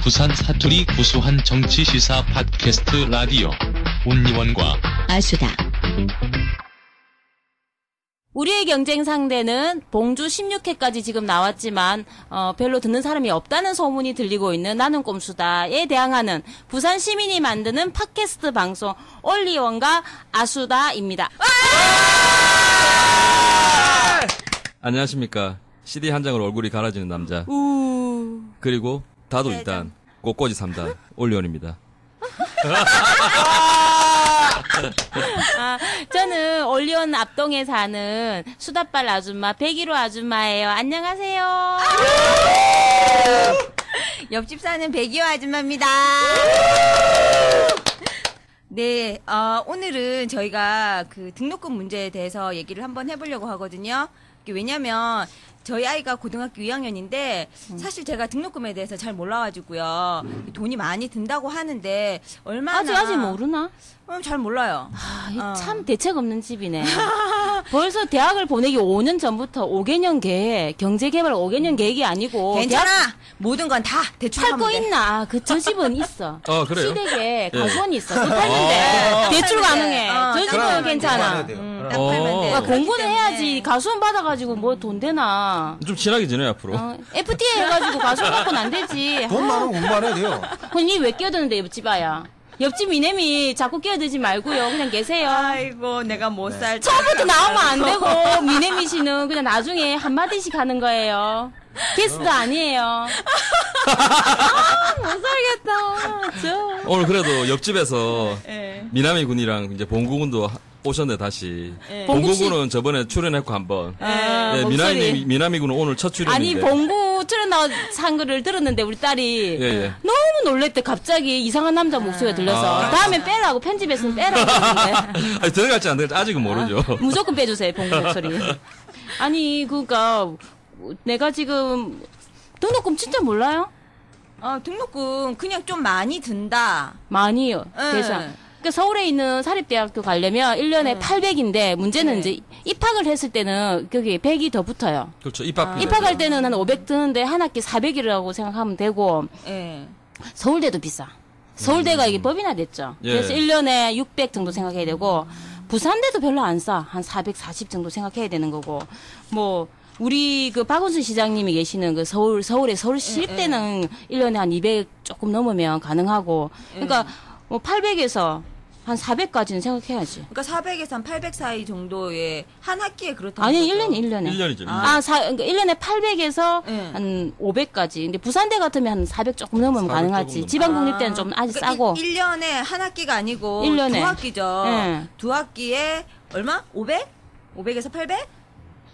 부산 사투리 구수한 정치 시사 팟캐스트 라디오 온리원과 아수다. 우리의 경쟁 상대는 봉주 16회까지 지금 나왔지만 별로 듣는 사람이 없다는 소문이 들리고 있는 나는 꼼수다에 대항하는 부산 시민이 만드는 팟캐스트 방송 온리원과 아수다입니다. 안녕하십니까. CD 한 장으로 얼굴이 갈아지는 남자. 그리고 다도 2단, 꽃꽂이 3단, 올리원입니다. 저는 올리원 앞동에 사는 수다빨 아줌마 백일호 아줌마예요. 안녕하세요. 옆집 사는 백이호 아줌마입니다. 네, 오늘은 저희가 그 등록금 문제에 대해서 얘기를 한번 해보려고 하거든요. 왜냐면 저희 아이가 고등학교 2학년인데 사실 제가 등록금에 대해서 잘 몰라가지고요. 돈이 많이 든다고 하는데 얼마나 아직 모르나? 잘 몰라요. 참 대책 없는 집이네. 벌써 대학을 보내기 5년 전부터 5개년 계획, 경제개발 5개년 계획이 아니고 괜찮아. 모든 건 다 대출하면 팔 거 돼. 있나? 저 집은 있어. 그래요? 시댁에 가수원이 있어. 그 팔는데 대출 가능해. 저 집은 괜찮아. 딱 팔면 돼. 공부는 해야지. 가수원 받아가지고 뭐 돈 되나? 좀 친하게 지내요, 앞으로. FTA 해가지고 가수원 받고는 안 되지. 돈 많으면 공부만 해야 돼요. 니 왜 끼어드는데 옆집 아야? 옆집 미네미 자꾸 끼어들지 말고요. 그냥 계세요. 아이고 내가 못 살다. 처음부터 나오면 안 되고 미네미 씨는 그냥 나중에 한마디씩 하는 거예요. 게스트 아니에요. 못 살겠다. 오늘 그래도 옆집에서 네. 미나미 군이랑 이제 봉구군도 오셨네, 다시. 네. 봉구군은 저번에 출연했고 한번. 네, 목소리. 미나미 군은 오늘 첫 출연인데. 아니 봉구 출연 나온 거를 들었는데 우리 딸이 예. 너무 놀랬대. 갑자기 이상한 남자 목소리가 들려서 다음에 빼라고 편집했으면 빼라고 했는데 아니, 들어갈지 안 들어갈지 아직은 모르죠. 무조건 빼주세요. 봉구 목소리. 아니 그러니까 내가 지금 등록금 진짜 몰라요? 등록금 그냥 좀 많이 든다. 많이요. 네. 대상. 그러니까 서울에 있는 사립대학교 가려면 1년에 800인데 문제는 이제 입학을 했을 때는 거기 100이 더 붙어요. 그렇죠. 입학. 입학할 때는 한 500 드는데 한 학기 400이라고 생각하면 되고 예. 서울대도 비싸. 서울대가 이게 법인화 됐죠. 예. 그래서 1년에 600 정도 생각해야 되고 부산대도 별로 안 싸. 한 440 정도 생각해야 되는 거고. 뭐 우리 그 박원순 시장님이 계시는 그 서울의 서울시립대는 1년에 한 200 조금 넘으면 가능하고. 그러니까 뭐 800에서 한 400까지는 생각해야지. 그러니까 400에서 한 800 사이 정도의 한 학기에 그렇다는 아니, 거죠? 1년에. 1년이죠. 그러니까 1년에 800에서 네. 한 500까지. 근데 부산대 같으면 한 400 조금 넘으면 400 가능하지. 조금 지방국립대는 좀 아직 그러니까 싸고. 1년에 한 학기가 아니고 1년에. 두 학기죠. 네. 두 학기에 얼마? 500? 500에서 800?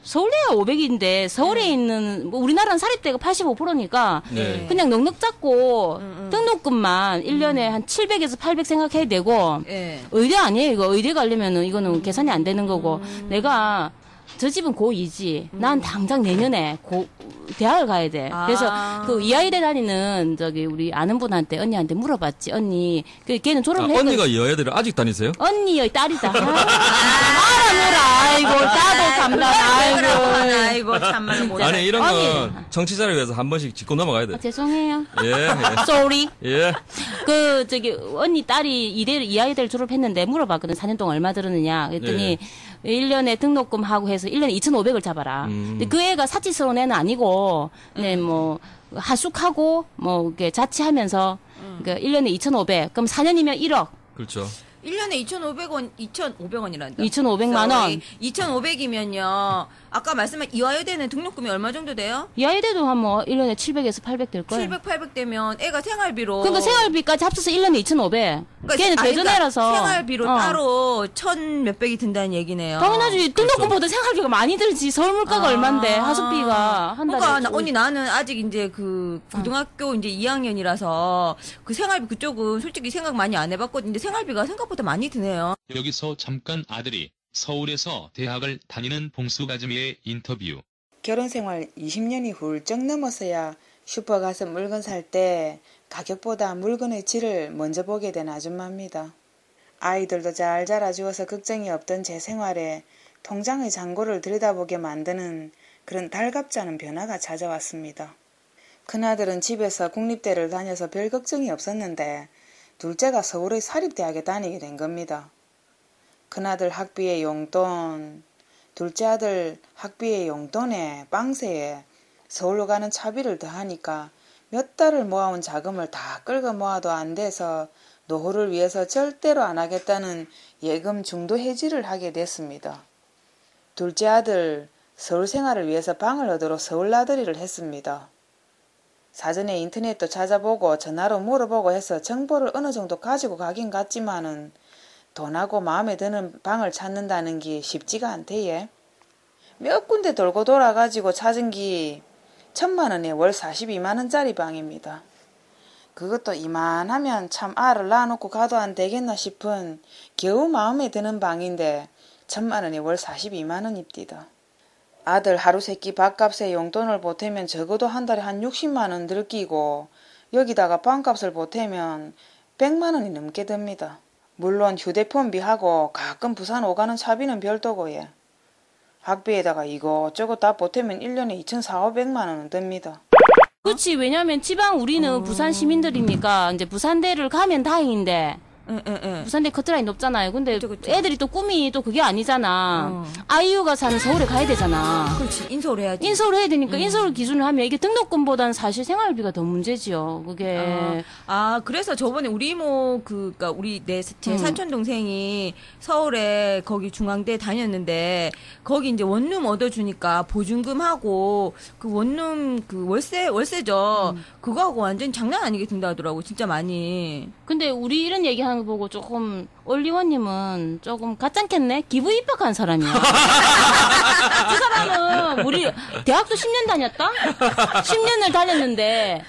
서울대가 500인데 서울에 있는 뭐 우리나라는 사립대가 85%니까 네. 그냥 넉넉 잡고 등록금만 1년에 한 700에서 800 생각해야 되고 예. 의대 아니에요. 이거 의대 가려면은 이거는 계산이 안 되는 거고 내가 저 집은 고2지. 난 당장 내년에 대학을 가야 돼. 그래서 그 이하이대 다니는 저기 우리 아는 분한테 언니한테 물어봤지. 언니 걔는 졸업을 했거든. 언니가 여애들을 아직 다니세요? 언니의 딸이다. 알아보라. 아이고 따도 감당. 아이고 참말로 못 아니, 이런 건 언니. 청취자를 위해서 한 번씩 짚고 넘어가야 돼. 죄송해요. 예. Sorry. 예. 그 저기 언니 딸이 이하이대를 졸업했는데 물어봤거든. 4년 동안 얼마 들었느냐. 그랬더니 1년에 등록금 하고 해서 1년에 2,500을 잡아라. 근데 그 애가 사치스러운 애는 아니고 네, 뭐 하숙하고 뭐 이렇게 자취하면서 그러니까 1년에 2,500. 그럼 4년이면 1억. 그렇죠. 1년에 2,500원, 2,500원이란다. 2,500만 원. 2,500이면요. 아까 말씀한 이화여대는 등록금이 얼마 정도 돼요? 이하이대도 한 뭐 1년에 700에서 800 될 거야. 700, 800 되면 애가 생활비로. 그러니까 생활비까지 합쳐서 1년에 2,500. 걔는 대전애라서. 그러니까 생활비로 따로 1,000 몇백이 든다는 얘기네요. 당연하지. 등록금보다 생활비가 많이 들지. 서울 물가가 얼만데 하숙비가 한 달에. 그러니까 언니 나는 아직 이제 그 고등학교 이제 2학년이라서 그 생활비 그쪽은 솔직히 생각 많이 안 해봤거든요. 근데 생활비가 생각보다 많이 드네요. 여기서 잠깐 아들이 서울에서 대학을 다니는 봉수가즈미의 인터뷰. 결혼생활 20년이 훌쩍 넘어서야 슈퍼 가서 물건 살 때 가격보다 물건의 질을 먼저 보게 된 아줌마입니다. 아이들도 잘 자라주어서 걱정이 없던 제 생활에 통장의 잔고를 들여다보게 만드는 그런 달갑지 않은 변화가 찾아왔습니다. 큰아들은 집에서 국립대를 다녀서 별 걱정이 없었는데 둘째가 서울의 사립대학에 다니게 된 겁니다. 큰아들 학비의 용돈, 둘째 아들 학비의 용돈에 빵세에 서울로 가는 차비를 더하니까 몇 달을 모아온 자금을 다 끌고 모아도 안 돼서 노후를 위해서 절대로 안 하겠다는 예금 중도 해지를 하게 됐습니다. 둘째 아들 서울 생활을 위해서 방을 얻으러 서울 나들이를 했습니다. 사전에 인터넷도 찾아보고 전화로 물어보고 해서 정보를 어느 정도 가지고 가긴 갔지만은 돈하고 마음에 드는 방을 찾는다는 게 쉽지가 않대예. 몇 군데 돌고 돌아가지고 찾은 게 1,000만 원에 월 42만 원짜리 방입니다. 그것도 이만하면 참 알을 낳아놓고 가도 안 되겠나 싶은 겨우 마음에 드는 방인데 1,000만 원에 월 42만 원입니다. 아들 하루 세끼 밥값에 용돈을 보태면 적어도 한 달에 한 60만 원 들끼고 여기다가 방값을 보태면 100만 원이 넘게 듭니다. 물론 휴대폰비하고 가끔 부산 오가는 차비는 별도고 예. 학비에다가 이것저것 다 보태면 1년에 2,400~500만 원은 듭니다. 그렇지. 왜냐면 지방 우리는 부산 시민들이니까 이제 부산대를 가면 다행인데 부산대 커트라인 높잖아요. 근데 그쵸. 애들이 또 꿈이 또 그게 아니잖아. 아이유가 사는 서울에 가야 되잖아. 그렇지. 인서울 해야지. 인서울 해야 되니까 인서울 기준으로 하면 이게 등록금보다는 사실 생활비가 더 문제지요. 그게 그래서 저번에 우리 이모 그니까 우리 제 사촌 동생이 서울에 거기 중앙대 다녔는데 거기 이제 원룸 얻어주니까 보증금하고 그 원룸 그 월세죠. 그거하고 완전 장난 아니게 든다 하더라고. 진짜 많이. 근데 우리 이런 얘기하는 거 보고 조금 올리원님은 조금 가짠겠네. 기부 입학한 사람이야. 그 사람은 우리 대학도 10년 다녔다. 10년을 다녔는데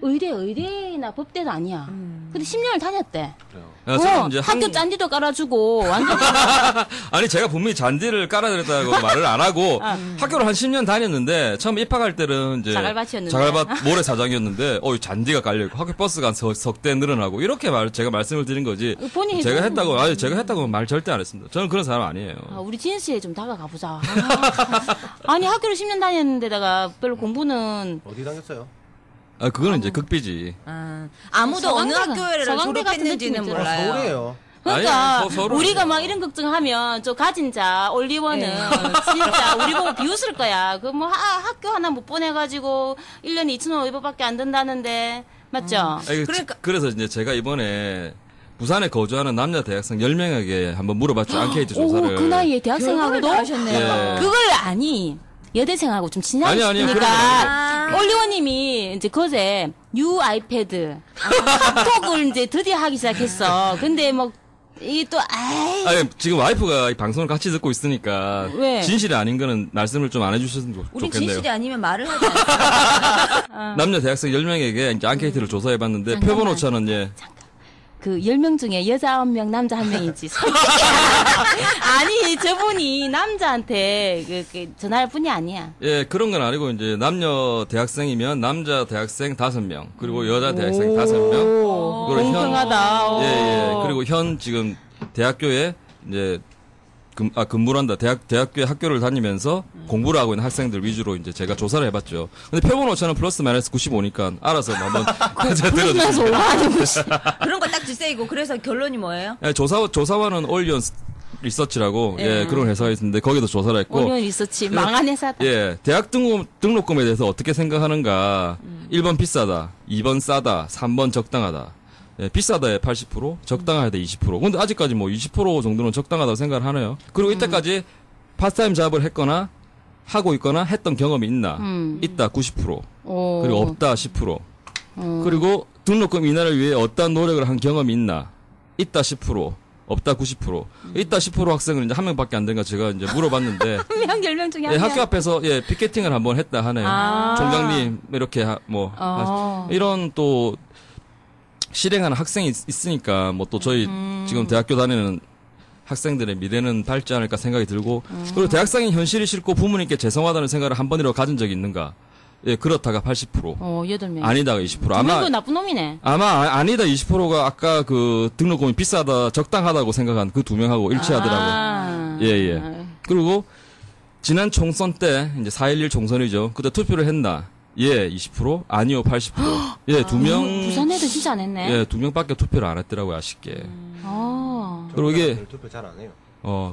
의대나 법대도 아니야. 근데 10년을 다녔대. 이제 학교 짠디도 깔아주고 완전 아니 제가 분명히 잔디를 깔아드렸다고 말을 안 하고 학교를 한 10년 다녔는데 처음 입학할 때는 이제 자갈밭이었는데. 자갈밭 모래사장이었는데 잔디가 깔려있고 학교 버스가 한 석대 늘어나고 이렇게 제가 말씀을 드린 거지. 본인이 제가 했다고 말 절대 안 했습니다. 저는 그런 사람 아니에요. 우리 지은 씨에 좀 다가가 보자. 아니 학교를 10년 다녔는데다가 별로 공부는 어디 다녔어요? 그거는 이제 극비지. 아무도 어느 서강대 학교를 서강대 같은 졸업했는지는 느낌이 몰라요. 서울이에요. 그러니까 아니, 서로 우리가 막 이런 걱정하면 저 가진 자 올리원은 진짜 우리 보고 비웃을 거야. 그 뭐 학교 하나 못 보내가지고 1년에 2,500원밖에 안 든다는데 맞죠? 그래서 이제 제가 이번에 부산에 거주하는 남녀 대학생 10명에게 한번 물어봤죠. 앙케이트 조사를. 그 나이에 대학생하고도 하셨네요. 예. 그걸 아니. 여대생하고 좀 친하게 아니요, 싶으니까 올리원님이 이제 그제 뉴 아이패드 카톡을 이제 드디어 하기 시작했어. 근데 뭐 이 또 아니, 지금 와이프가 이 방송을 같이 듣고 있으니까 왜? 진실이 아닌 거는 말씀을 좀 안 해주셨으면 우린 좋겠네요. 진실이 아니면 말을 하지 않아. 남녀 대학생 10명에게 이제 앙케이트를 조사해봤는데 잠깐만. 표본 오차는 예. 그 10명 중에 여자 1명, 남자 1명이지. 아니, 저분이 남자한테 그 전화할 분이 아니야. 예, 그런 건 아니고 이제 남녀 대학생이면 남자 대학생 5명, 그리고 여자 대학생 5명. 공평하다. 예. 그리고 현 지금 대학교에 이제 근무를 한다. 대학교에 학교를 다니면서 공부를 하고 있는 학생들 위주로 이제 제가 조사를 해봤죠. 근데 표본 오차는 플러스 마이너스 95니까 알아서 한번 그러면서 올라가는 거지. 그런 거 딱 질색이고 그래서 결론이 뭐예요? 예, 조사원은 올리언 리서치라고 예, 그런 회사가 있는데 거기도 조사를 했고. 올리언 리서치 망한 회사다. 예, 대학 등록금에 대해서 어떻게 생각하는가. 1번 비싸다, 2번 싸다, 3번 적당하다. 예, 비싸다에 80%, 적당하다 20%. 근데 아직까지 뭐 20% 정도는 적당하다고 생각을 하네요. 그리고 이때까지 파트타임 잡을 했거나 하고 있거나 했던 경험이 있나? 있다 90%. 그리고 없다 10%. 그리고 등록금 인하를 위해 어떠한 노력을 한 경험이 있나? 있다 10%. 없다 90%. 있다 10% 학생은 이제 한 명밖에 안 된가 제가 이제 물어봤는데. 10명 중에 한 예, 명. 학교 앞에서 예, 피켓팅을 한번 했다 하네요. 총장님 이렇게 이런 또 실행하는 학생이 있으니까 뭐 또 저희 지금 대학교 다니는 학생들의 미래는 밝지 않을까 생각이 들고 그리고 대학생이 현실이 싫고 부모님께 죄송하다는 생각을 한 번이라도 가진 적이 있는가? 예, 그렇다가 80%. 8명. 아니다가 20%. 아마 나쁜 놈이네. 아마 아니다 20%가 아까 그 등록금이 비싸다 적당하다고 생각한 그 2명하고 일치하더라고요. 예. 그리고 지난 총선 때 이제 4.11 총선이죠. 그때 투표를 했나? 예, 20%, 아니요, 80%. 예, 2명. 부산 애들 진짜 안 했네. 예, 2명밖에 투표를 안 했더라고요, 아쉽게. 그리고 이게 투표 잘 안 해요.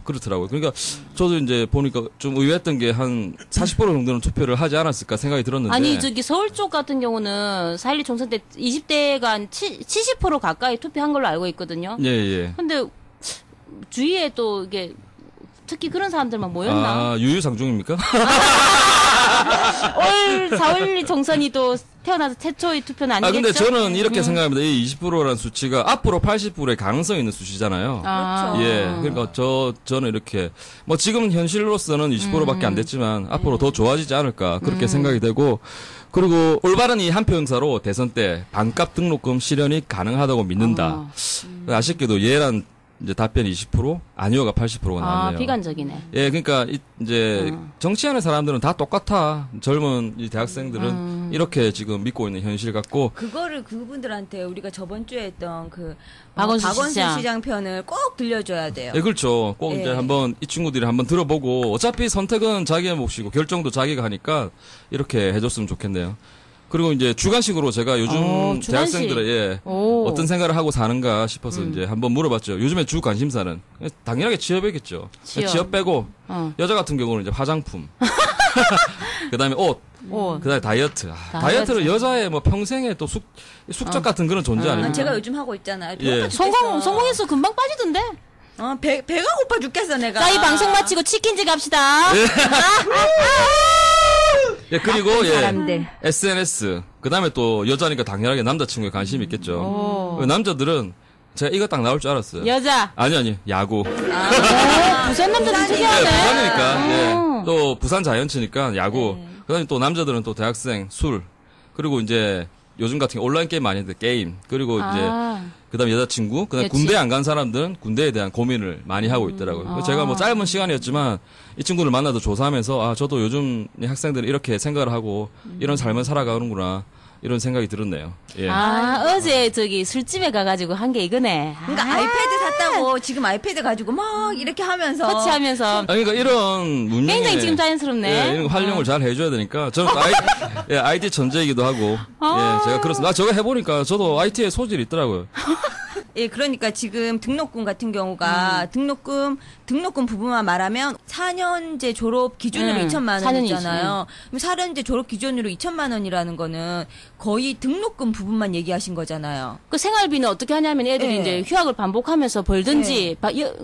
그렇더라고요. 그러니까 저도 이제 보니까 좀 의외였던 게 한 40% 정도는 투표를 하지 않았을까 생각이 들었는데. 아니 저기 서울 쪽 같은 경우는 4.12 총선 때 20대가 한 70% 가까이 투표한 걸로 알고 있거든요. 예, 예. 근데 주위에 또 이게 특히 그런 사람들만 모였나? 아, 유유상종입니까? 올 4.12 총선이 또 태어나서 최초의 투표는 아니겠죠? 근데 저는 이렇게 생각합니다. 이 20%라는 수치가 앞으로 80%의 가능성이 있는 수치잖아요. 아. 예. 그러니까 저는 이렇게, 뭐 지금 현실로서는 20%밖에 안 됐지만 앞으로 더 좋아지지 않을까 그렇게 생각이 되고, 그리고 올바른 이 한 표 행사로 대선 때 반값 등록금 실현이 가능하다고 믿는다. 아쉽게도 예란 이제 답변이 20%, 아니오가 80%가 나왔네요. 비관적이네. 예, 그러니까 이제 정치하는 사람들은 다 똑같아. 젊은 이 대학생들은 이렇게 지금 믿고 있는 현실 같고. 그거를 그분들한테 우리가 저번 주에 했던 그 박원순 시장 편을 꼭 들려줘야 돼요. 예, 그렇죠. 꼭 예. 이제 한번 이 친구들이 한번 들어보고 어차피 선택은 자기의 몫이고 결정도 자기가 하니까 이렇게 해줬으면 좋겠네요. 그리고 이제 주관식으로 제가 요즘 주관식. 대학생들의 예, 어떤 생각을 하고 사는가 싶어서 이제 한번 물어봤죠. 요즘에 주 관심사는 당연하게 취업이겠죠. 취업. 빼고 여자 같은 경우는 이제 화장품, 그다음에 옷, 그다음에 다이어트. 다이어트는 여자의 뭐 평생의 또 숙적 같은 그런 존재 아닙니까? 제가 요즘 하고 있잖아요. 예. 성공해서 금방 빠지던데? 배가 고파 죽겠어 내가. 자, 이 방송 마치고 치킨집 갑시다. 예, 그리고 사람들. SNS. 그다음에 또 여자니까 당연하게 남자친구에 관심이 있겠죠. 남자들은 제가 이거 딱 나올 줄 알았어요. 여자. 아니, 야구. 부산 남자들 예, 특이하네. 부산이니까. 예. 또 부산 자이언츠니까 야구. 그다음에 또 남자들은 또 대학생, 술. 그리고 이제 요즘 같은 온라인 게임 많이 하는데 게임. 그리고 이제 그다음에 여자친구. 그다음에 그렇지. 군대 안 간 사람들은 군대에 대한 고민을 많이 하고 있더라고요. 제가 뭐 짧은 시간이었지만 이 친구를 만나서 조사하면서 저도 요즘 학생들은 이렇게 생각을 하고 이런 삶을 살아가는구나. 이런 생각이 들었네요. 예. 어제 저기 술집에 가가지고 한 게 이거네. 그러니까 아이패드 샀다고 지금 아이패드 가지고 막 이렇게 하면서 터치하면서. 그러니까 이런 문명의 굉장히 지금 자연스럽네. 예, 이런 거 활용을 잘 해줘야 되니까 저는 또 IT 천재이기도 하고 예, 제가 그렇습니다. 저거 해보니까 저도 IT에 소질이 있더라고요. 예, 그러니까 지금 등록금 같은 경우가 등록금 부분만 말하면 4년제 졸업 기준으로 2천만 4년이지. 원이잖아요. 그럼 4년제 졸업 기준으로 2천만 원이라는 거는 거의 등록금 부분만 얘기하신 거잖아요. 그 생활비는 어떻게 하냐면 애들이 예. 이제 휴학을 반복하면서 벌든지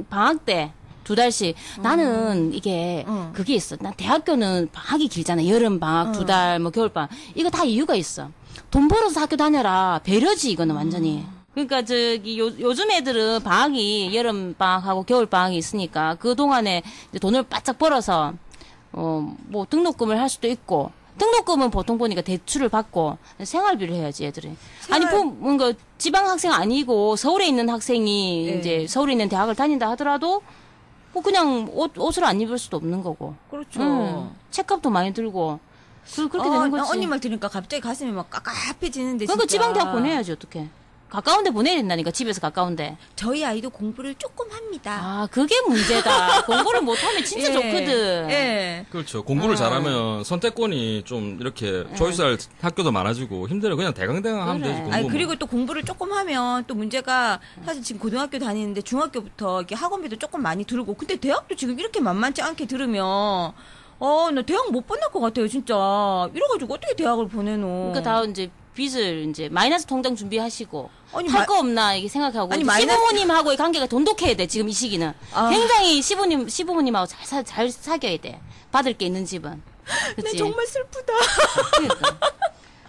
방학 때 2달씩 나는 이게 그게 있어. 난 대학교는 방학이 길잖아. 여름 방학 2달 뭐 겨울 방학. 이거 다 이유가 있어. 돈 벌어서 학교 다녀라. 배려지 이거는 완전히. 그러니까 저기 요즘 애들은 방학이 여름 방학하고 겨울 방학이 있으니까 그 동안에 이제 돈을 바짝 벌어서 뭐 등록금을 할 수도 있고 등록금은 보통 보니까 대출을 받고 생활비를 해야지 애들이. 아니 뭔가 지방 학생 아니고 서울에 있는 학생이 네. 이제 서울에 있는 대학을 다닌다 하더라도 뭐 그냥 옷을 안 입을 수도 없는 거고. 그렇죠. 책값도 많이 들고. 그렇게 되는 거지. 언니 말 들으니까 갑자기 가슴이 막 깝깝해지는데 그러니까 진짜. 지방 대학 보내야지 어떻게. 가까운 데 보내야 된다니까 집에서 가까운데. 저희 아이도 공부를 조금 합니다. 그게 문제다. 공부를 못하면 진짜 좋거든. 예. 그렇죠. 공부를 잘하면 선택권이 좀 이렇게 초이스할 학교도 많아지고 힘들어. 그냥 대강대강 하면 그래. 되지. 공부. 아니 그리고 또 공부를 조금 하면 또 문제가 사실 지금 고등학교 다니는데 중학교부터 이렇게 학원비도 조금 많이 들고 근데 대학도 지금 이렇게 만만치 않게 들으면 나 대학 못 보낼 것 같아요 진짜. 이래가지고 어떻게 대학을 보내노. 그러니까 다 이제 빚을 이제 마이너스 통장 준비하시고 아니, 할 거 없나 이게 생각하고 아니, 시부모님하고의 관계가 돈독해야 돼 지금 이 시기는. 굉장히 시부모님하고 잘 사귀어야 돼. 받을 게 있는 집은. 그치? 네, 정말 슬프다. 그러니까.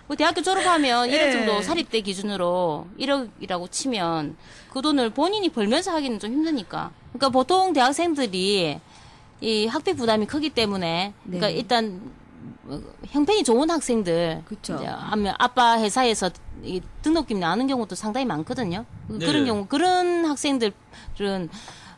뭐 대학교 졸업하면 1억 예. 정도 사립대 기준으로 1억이라고 치면 그 돈을 본인이 벌면서 하기는 좀 힘드니까. 그러니까 보통 대학생들이 이 학비 부담이 크기 때문에 그러니까 일단 형편이 좋은 학생들 그쵸. 이제 하면 아빠 회사에서 이 등록금 나는 경우도 상당히 많거든요. 네. 그런 경우 그런 학생들은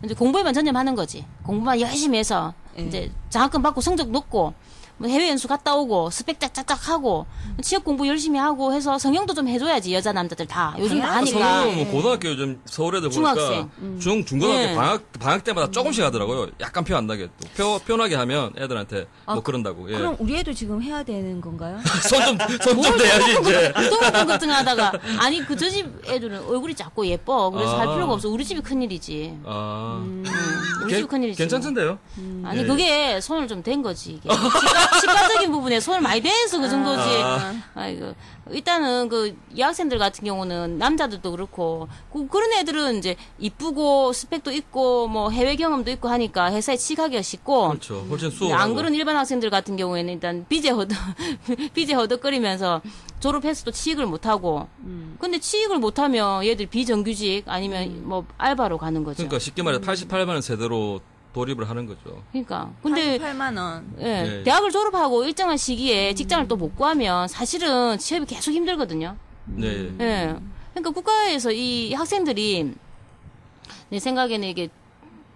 이제 공부에만 전념하는 거지. 공부만 열심히 해서 이제 장학금 받고 성적 높고 뭐 해외 연수 갔다 오고 스펙 짝짝짝 하고 취업 공부 열심히 하고 해서 성형도 좀 해줘야지 여자 남자들 다 요즘 다 하니까. 성형은 뭐 고등학교 요즘 서울 애들 중학생. 보니까 중고등학교 네. 방학 때마다 조금씩 하더라고요. 약간 표 안 나게 또 편하게 하면 애들한테 뭐 그런다고. 예. 그럼 우리 애도 지금 해야 되는 건가요? 손좀 대야지 이제. 등록금 걱정하다가 아니 그 저 집 애들은 얼굴이 작고 예뻐 그래서 할 아. 필요가 없어. 우리 집이 큰일이지. 우리 집이 큰일이지. 괜찮던데요? 아니 예. 그게 손을 좀 댄 거지 이게 시가적인 부분에 손을 많이 댄서 그 정도지. 아이고 일단은 그 여학생들 같은 경우는 남자들도 그렇고 그런 애들은 이제 이쁘고 스펙도 있고 뭐 해외 경험도 있고 하니까 회사에 취직하기가 쉽고. 그렇죠. 훨씬 수월하고. 안 그런 일반 학생들 같은 경우에는 일단 빚에 허덕거리면서 졸업해서도 취직을 못하고. 근데 취직을 못하면 얘들 비정규직 아니면 뭐 알바로 가는 거죠. 그러니까 쉽게 말해 88만 원 세대로 돌입을 하는 거죠. 그러니까. 근데 88만 원. 예, 네. 대학을 졸업하고 일정한 시기에 직장을 또 못 구하면 사실은 취업이 계속 힘들거든요. 네. 예. 그러니까 국가에서 이 학생들이 내 생각에는 이게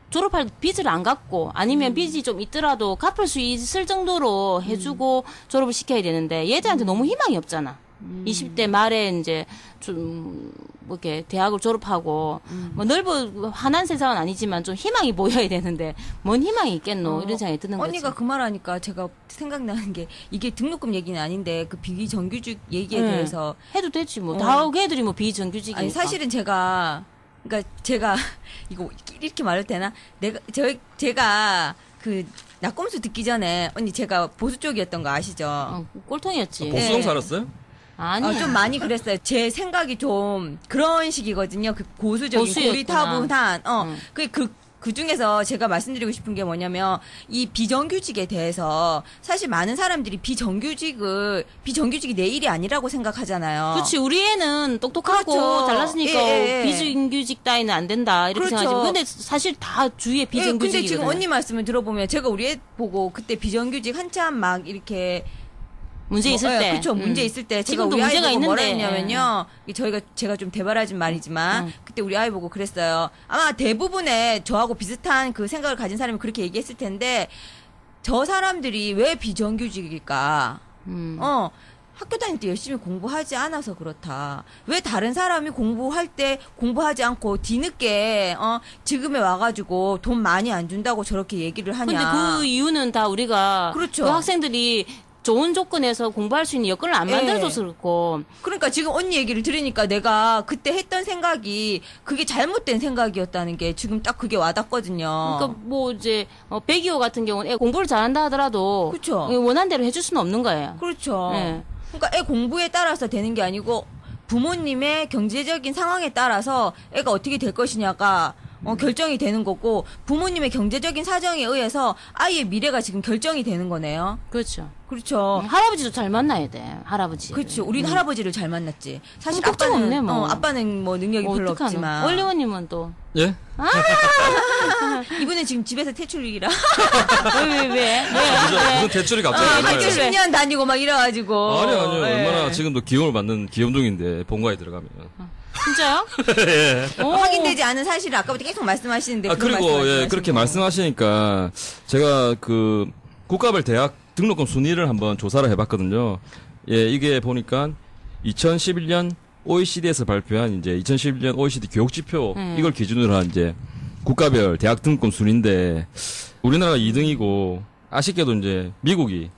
졸업할 빚을 안 갚고 아니면 빚이 좀 있더라도 갚을 수 있을 정도로 해주고 졸업을 시켜야 되는데 얘들한테 너무 희망이 없잖아. 20대 말에 이제 좀 뭐 이렇게 대학을 졸업하고 뭐 환한 세상은 아니지만 좀 희망이 보여야 되는데 뭔 희망이 있겠노 이런 생각이 드는 거지. 언니가 그 말하니까 제가 생각나는 게 이게 등록금 얘기는 아닌데 그 비정규직 얘기에 네. 대해서 해도 되지 뭐. 다 걔들이 뭐 비정규직이니까. 아니 사실은 제가 이거 이렇게 말해도 되나? 제가 그 낙검수 듣기 전에 언니 제가 보수 쪽이었던 거 아시죠? 꼴통이었지. 보수동 네. 살았어요? 아니 좀 많이 그랬어요. 제 생각이 좀 그런 식이거든요. 그 고수적인 보수였구나. 고리타분한 그 중에서 제가 말씀드리고 싶은 게 뭐냐면 이 비정규직에 대해서 사실 많은 사람들이 비정규직이 내 일이 아니라고 생각하잖아요. 그렇지. 우리 애는 똑똑하고 그렇죠. 잘났으니까 예. 비정규직 따위는 안 된다. 이렇게 그렇죠. 생각하지. 근데 사실 다 주위에 비정규직이거든. 근데 지금 언니 말씀을 들어보면 제가 우리 애 보고 그때 비정규직 한참 막 이렇게 문제 있을 때. 그렇죠. 문제 있을 때 제가 지금도 우리 아이 문제가 보고 뭐라 있는데. 했냐면요. 제가 좀 대발하진 말이지만 그때 우리 아이 보고 그랬어요. 아마 대부분의 저하고 비슷한 그 생각을 가진 사람이 그렇게 얘기했을 텐데 저 사람들이 왜 비정규직일까? 학교 다닐 때 열심히 공부하지 않아서 그렇다. 왜 다른 사람이 공부할 때 공부하지 않고 뒤늦게 지금에 와가지고 돈 많이 안 준다고 저렇게 얘기를 하냐? 근데 그 이유는 다 우리가 그렇죠. 그 학생들이 좋은 조건에서 공부할 수 있는 여건을 안 예. 만들어줘서 그렇고. 그러니까 지금 언니 얘기를 들으니까 내가 그때 했던 생각이 그게 잘못된 생각이었다는 게 지금 딱 그게 와닿거든요. 그러니까 뭐 이제 백이호 같은 경우는 애 공부를 잘한다 하더라도 그쵸. 원한 대로 해줄 수는 없는 거예요. 그렇죠. 예. 그러니까 애 공부에 따라서 되는 게 아니고 부모님의 경제적인 상황에 따라서 애가 어떻게 될 것이냐가 결정이 되는 거고 부모님의 경제적인 사정에 의해서 아이의 미래가 지금 결정이 되는 거네요. 그렇죠. 그렇죠. 할아버지도 잘 만나야 돼. 할아버지. 그렇죠. 우리는 할아버지를 잘 만났지. 사실 걱정 아빠는 없네, 뭐. 아빠는 뭐 능력이 별로 어떡하노? 없지만 원리원님은 또 예? 이분은 지금 집에서 퇴출이라 왜? 무슨 대출이 갑자기 학교 나와요? 대출. 10년 다니고 막 이래가지고 아니요. 예. 얼마나 지금도 기용을 받는 기염 중인데 본가에 들어가면. 진짜요? 예. 확인되지 않은 사실을 아까부터 계속 말씀하시는데 그런 그리고 말씀하시는 그렇게 거. 말씀하시니까 제가 그 국가별 대학 등록금 순위를 한번 조사를 해봤거든요. 예, 이게 보니까 2011년 OECD에서 발표한 이제 2011년 OECD 교육지표 이걸 기준으로 한 이제 국가별 대학 등록금 순위인데 우리나라가 2등이고 아쉽게도 이제 미국이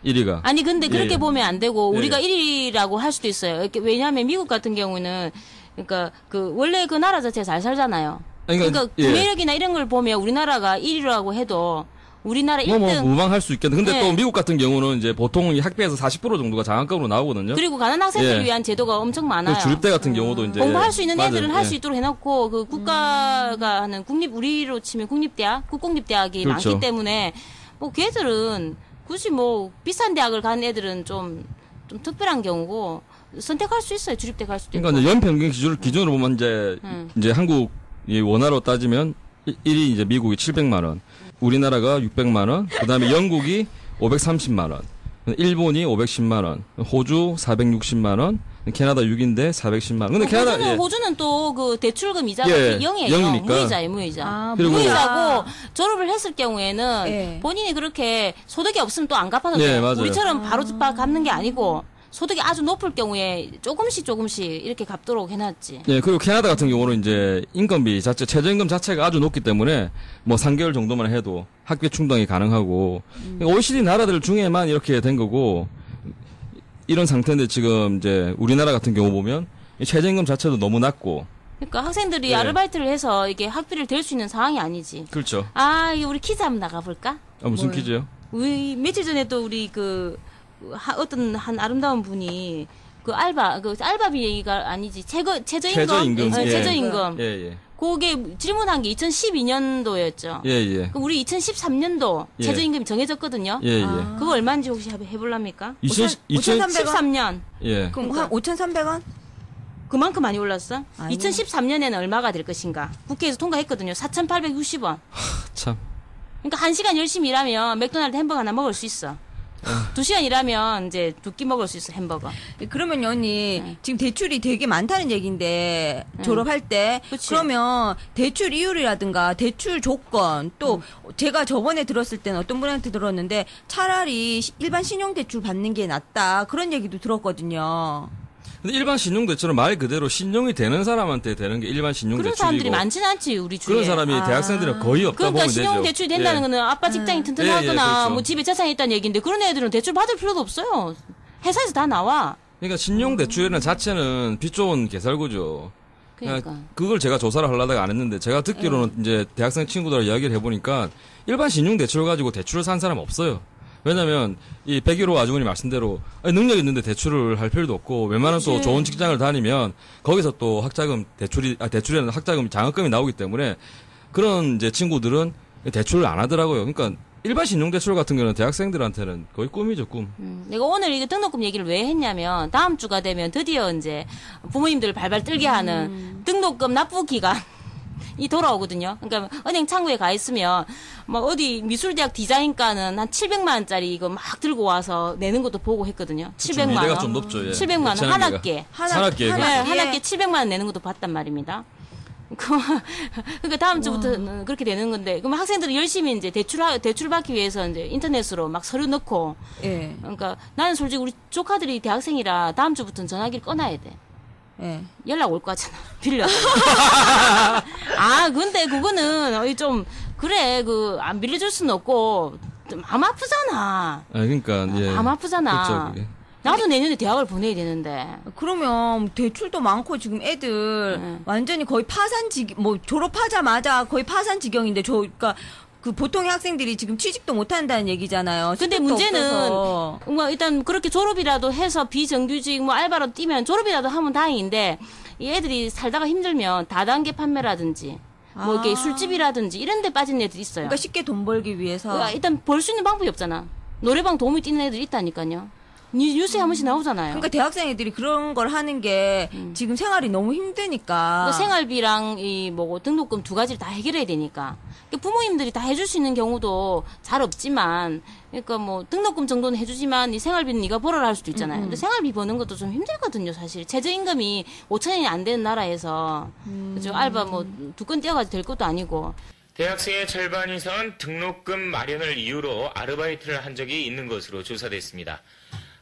1위가. 아니 근데 그렇게 예. 보면 안 되고 예. 우리가 1위라고 할 수도 있어요. 이렇게 왜냐하면 미국 같은 경우는 그러니까 그 원래 그 나라 자체가 잘 살잖아요. 그러니까 예. 구매력이나 이런 걸 보면 우리나라가 1위라고 해도 우리나라 1등 무방할 수 있겠는데 근데 네. 또 미국 같은 경우는 이제 보통 이 학비에서 40% 정도가 장학금으로 나오거든요. 그리고 가난 학생들을 예. 위한 제도가 엄청 많아요. 그 주립대 같은 경우도 이제 공부할 수 있는 맞아요. 애들은 할 예. 수 있도록 해놓고 그 국가가 하는 우리로 치면 국립대학, 국공립대학이 그렇죠. 많기 때문에 뭐 걔들은 굳이 뭐 비싼 대학을 가는 애들은 좀 특별한 경우고 선택할 수 있어요. 주립대 갈 수도 있고. 그러니까 이제 연평균 기준으로 보면 이제 한국이 원화로 따지면 1위 이제 미국이 700만 원, 우리나라가 600만 원, 그다음에 영국이 530만 원, 일본이 510만 원, 호주 460만 원, 캐나다 6인데 410만 원. 근데 캐나다 호주는 또 그 대출금 이자가 예, 0이에요. 0이니까. 무이자예요, 무이자. 아, 그리고 무이자고 졸업을 했을 경우에는 예. 본인이 그렇게 소득이 없으면 또 안 갚아도 예, 돼. 맞아요. 우리처럼 바로 갚는 게 아니고 소득이 아주 높을 경우에 조금씩 이렇게 갚도록 해놨지. 예, 그리고 캐나다 같은 경우는 이제 인건비 자체, 최저임금 자체가 아주 높기 때문에 뭐 3개월 정도만 해도 학비 충당이 가능하고 OECD 나라들 중에만 이렇게 된 거고 이런 상태인데 지금 이제 우리나라 같은 경우 보면 이 최저임금 자체도 너무 낮고 그러니까 학생들이 네. 아르바이트를 해서 이게 학비를 댈 수 있는 상황이 아니지. 그렇죠. 아, 이거 우리 퀴즈 한번 나가볼까? 아, 무슨 뭘. 퀴즈요? 우리 며칠 전에 또 우리 어떤 한 아름다운 분이 알바비가 아니지 최저임금. 최저임금. 예. 최저임금. 예, 예. 그게 질문한 게 2012년도였죠. 예, 예. 그럼 우리 2013년도 예. 최저임금이 정해졌거든요. 예, 예. 그거 얼마인지 혹시 해볼랍니까? 5,300원? 13년. 예. 그럼 한 5,300원? 그만큼 많이 올랐어? 아니. 2013년에는 얼마가 될 것인가? 국회에서 통과했거든요. 4,860원. 참. 그러니까 1시간 열심히 일하면 맥도날드 햄버거 하나 먹을 수 있어. 2시간 일하면 이제 2끼 먹을 수 있어, 햄버거. 그러면 언니 네. 지금 대출이 되게 많다는 얘기인데 졸업할 때 그치. 그러면 대출 이율이라든가 대출 조건 또 제가 저번에 들었을 때는 어떤 분한테 들었는데 차라리 일반 신용대출 받는 게 낫다 그런 얘기도 들었거든요. 근데 일반 신용대출은 말 그대로 신용이 되는 사람한테 되는 게 일반 그런 신용대출이고 사람들이 많지는 않지, 우리 주위에. 그런 사람이 대학생들은 거의 없다 그러니까 보면 되죠. 신용 대출이 된다는 예. 거는 아빠 직장이 튼튼하거나 예, 예, 그렇죠. 뭐 집에 재산이 있다는 얘기인데 그런 애들은 대출 받을 필요도 없어요. 회사에서 다 나와. 그러니까 신용대출이라는 자체는 빚 좋은 개살구죠. 그러니까. 그걸 제가 조사를 하려다가 안 했는데 제가 듣기로는 이제 대학생 친구들 이야기를 해보니까 일반 신용대출 가지고 대출을 산 사람 없어요. 왜냐면 이 101호 아주머니 말씀대로 능력 있는데 대출을 할 필요도 없고 웬만하면 또 좋은 직장을 다니면 거기서 또 학자금 대출에는 학자금 장학금이 나오기 때문에 그런 이제 친구들은 대출을 안 하더라고요. 그러니까 일반 신용대출 같은 경우는 대학생들한테는 거의 꿈이죠, 꿈. 내가 오늘 이거 등록금 얘기를 왜 했냐면 다음 주가 되면 드디어 이제 부모님들을 발발 떨게 하는 등록금 납부 기간 이 돌아오거든요. 그러니까 은행 창구에 가 있으면 막 어디 미술대학 디자인과는 한 700만 원짜리 이거 막 들고 와서 내는 것도 보고 했거든요. 700만 미래가 원. 좀 높죠. 예. 700만 원 예체능 한 미래가. 학기에. 한 학기에. 네, 한 한 학기에 700만 원 내는 것도 봤단 말입니다. 그러니까 다음 주부터는 그렇게 되는 건데, 그럼 학생들은 열심히 이제 대출 받기 위해서 이제 인터넷으로 막 서류 넣고, 예. 그러니까 나는 솔직히 우리 조카들이 대학생이라 다음 주부터는 전화기를 꺼놔야 돼. 예. 연락 올 거잖아. 빌려. 근데 그거는 좀 그래 안 빌려줄 수는 없고 마음 아프잖아. 그러니까 예. 마음 아프잖아. 그렇죠, 그게. 나도 내년에 대학을 보내야 되는데. 그러면 대출도 많고 지금 애들 완전히 거의 뭐 졸업하자마자 거의 파산 지경인데 그러니까 그 보통의 학생들이 지금 취직도 못 한다는 얘기잖아요. 근데 수입도 문제는 없어서. 뭐 일단 그렇게 졸업이라도 해서 비정규직 뭐 알바라도 뛰면 졸업이라도 하면 다행인데 이 애들이 살다가 힘들면 다단계 판매라든지 뭐 이렇게 술집이라든지 이런 데 빠진 애들이 있어요. 그러니까 쉽게 돈 벌기 위해서. 그러니까 일단 벌 수 있는 방법이 없잖아. 노래방 도움이 뛰는 애들이 있다니까요. 뉴스에 한 번씩 나오잖아요. 그러니까 대학생 애들이 그런 걸 하는 게 지금 생활이 너무 힘드니까. 그러니까 생활비랑 이 뭐고 등록금 두 가지를 다 해결해야 되니까. 그러니까 부모님들이 다 해줄 수 있는 경우도 잘 없지만, 그러니까 뭐 등록금 정도는 해주지만 이 생활비는 네가 벌어라 할 수도 있잖아요. 근데 생활비 버는 것도 좀 힘들거든요, 사실. 최저임금이 5,000원이 안 되는 나라에서 그죠? 알바 뭐 두 건 떼어가지고 될 것도 아니고. 대학생의 절반 이상은 등록금 마련을 이유로 아르바이트를 한 적이 있는 것으로 조사됐습니다.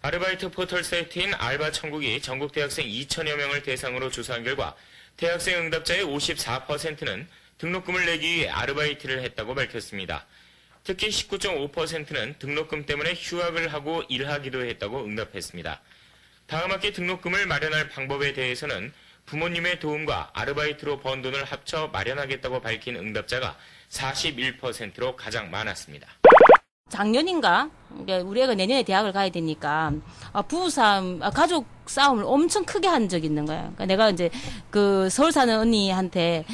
아르바이트 포털 사이트인 알바천국이 전국 대학생 2천여 명을 대상으로 조사한 결과 대학생 응답자의 54%는 등록금을 내기 위해 아르바이트를 했다고 밝혔습니다. 특히 19.5%는 등록금 때문에 휴학을 하고 일하기도 했다고 응답했습니다. 다음 학기 등록금을 마련할 방법에 대해서는 부모님의 도움과 아르바이트로 번 돈을 합쳐 마련하겠다고 밝힌 응답자가 41%로 가장 많았습니다. 작년인가? 그러니까 우리 애가 내년에 대학을 가야 되니까, 부부싸움, 가족 싸움을 엄청 크게 한 적이 있는 거야. 그러니까 내가 이제 그 서울 사는 언니한테,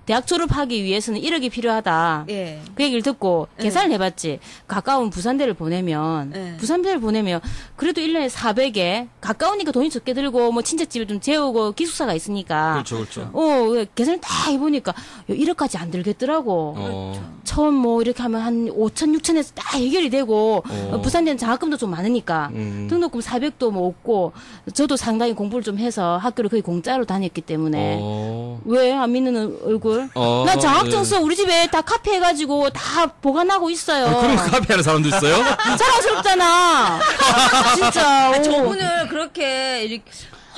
대학 졸업하기 위해서는 1억이 필요하다. 예. 그 얘기를 듣고 계산을 해봤지. 가까운 부산대를 보내면, 예. 부산대를 보내면, 그래도 1년에 400에, 가까우니까 돈이 적게 들고, 뭐 친척집을 좀 재우고, 기숙사가 있으니까. 그렇죠, 그렇죠. 계산을 다 해보니까, 1억까지 안 들겠더라고. 어. 처음 뭐 이렇게 하면 한 5천, 6천에서 딱 해결이 되고 부산대는 장학금도 좀 많으니까 등록금 400도 뭐 없고 저도 상당히 공부를 좀 해서 학교를 거의 공짜로 다녔기 때문에 왜 안 믿는 얼굴? 나 장학증서 우리 집에 다 카피 해가지고 다 보관하고 있어요. 그런 카피하는 사람도 있어요? 자랑스럽잖아. 진짜. 오. 저분을 그렇게 이렇게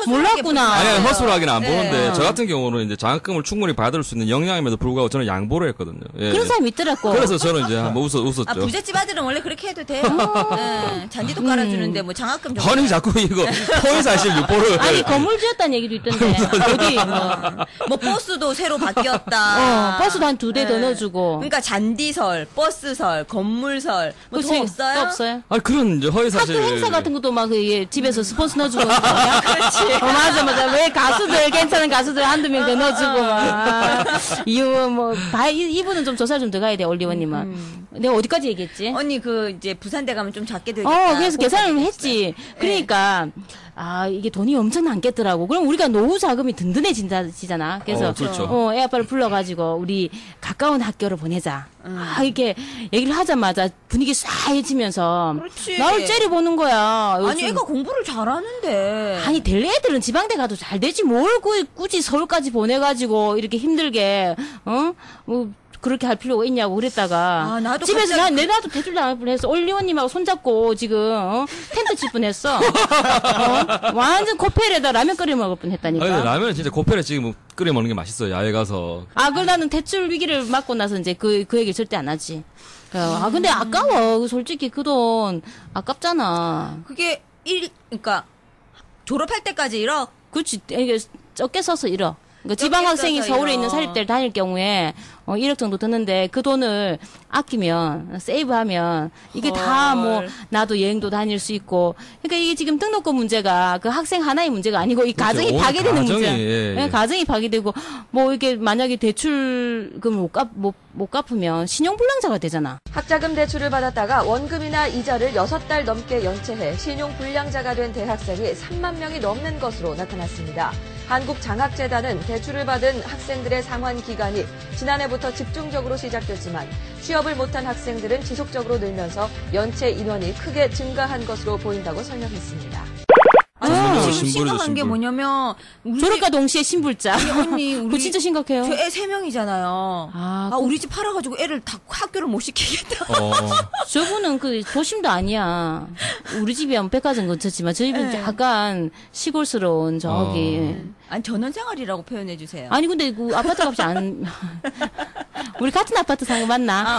몰랐구나. 아니, 허술하게는 안 네. 보는데, 저 같은 경우는 이제 장학금을 충분히 받을 수 있는 역량임에도 불구하고 저는 양보를 했거든요. 예. 그런 사람이 있더라고. 그래서 저는 이제 한번 웃었죠. 아, 부잣집 아들은 원래 그렇게 해도 돼요. 네, 잔디도 깔아주는데 뭐 장학금 좀. 아니, 자꾸 이거, 포인사실 유포를. 아니 건물 지었다는 얘기도 있던데. 어디 뭐 버스도 새로 바뀌었다. 버스도 한 2대 더 네. 넣어주고. 그러니까 잔디설, 버스설, 건물설 뭐 더 없어요? 또 없어요? 아니, 그런 이제 허위사실. 학교 행사 같은 것도 막 집에서 스폰서 넣어주고 그런 거야? 그렇지. 맞아. 왜 가수들 괜찮은 가수들 한두 명 더 넣어주고 막. 이유 뭐 이분은 좀 조사 좀 들어가야 돼 올리원님은. 내가 어디까지 얘기했지? 언니 그 이제 부산대 가면 좀 작게 들겠다. 그래서 계산을 했지. 그러니까 이게 돈이 엄청 남겠더라고. 그럼 우리가 노후 자금이 든든해지잖아. 그래서 그렇죠. 애 아빠를 불러가지고 우리 가까운 학교로 보내자. 이렇게 얘기를 하자마자 분위기 싸해지면서 그렇지. 나를 째려보는 거야. 아니 요즘. 애가 공부를 잘하는데. 아니 될 애들은 지방대 가도 잘 되지 뭘 굳이 서울까지 보내가지고 이렇게 힘들게 뭐 그렇게 할 필요가 있냐고 그랬다가 나도 집에서 갑자기 나도 대출 당할 뻔했어. 올리원님하고 손잡고 지금 텐트 칠 뻔했어. 완전 코펠에다 라면 끓여 먹을 뻔했다니까. 근데 라면은 진짜 고펠에 지금 끓여 먹는 게 맛있어요. 야외 가서. 그걸 나는 대출 위기를 맞고 나서 이제 그 얘기 절대 안 하지. 근데 아까워. 솔직히 그 돈 아깝잖아. 그게 그러니까 졸업할 때까지 1억. 그렇지. 이게 적게 써서 잃어. 그러니까 지방 학생이 써서 서울에 잃어. 있는 사립대를 다닐 경우에 1억 정도 드는데 그 돈을 아끼면 세이브하면 이게 다 뭐 나도 여행도 다닐 수 있고 그러니까 이게 지금 등록금 문제가 그 학생 하나의 문제가 아니고 이 그렇죠. 가정이 온 파괴되는 가정이, 문제. 예. 네, 가정이 파괴되고 뭐 이게 만약에 대출금을 못 갚으면 신용불량자가 되잖아. 학자금 대출을 받았다가 원금이나 이자를 6달 넘게 연체해 신용불량자가 된 대학생이 3만 명이 넘는 것으로 나타났습니다. 한국장학재단은 대출을 받은 학생들의 상환 기간이 지난해부터 집중적으로 시작됐지만 취업을 못한 학생들은 지속적으로 늘면서 연체 인원이 크게 증가한 것으로 보인다고 설명했습니다. 지금 심각한 게 뭐냐면 졸업과 동시에 신불자. 언니 그거 진짜 심각해요. 저 애 3명이잖아요. 우리 집 팔아가지고 애를 다 학교를 못 시키겠다. 저분은 그 도심도 아니야. 우리 집이야 백화점 근처지만 저희 집은 약간 시골스러운 저기. 아니 전원생활이라고 표현해 주세요. 아니 근데 그 아파트 값이 안 우리 같은 아파트 산 거 맞나?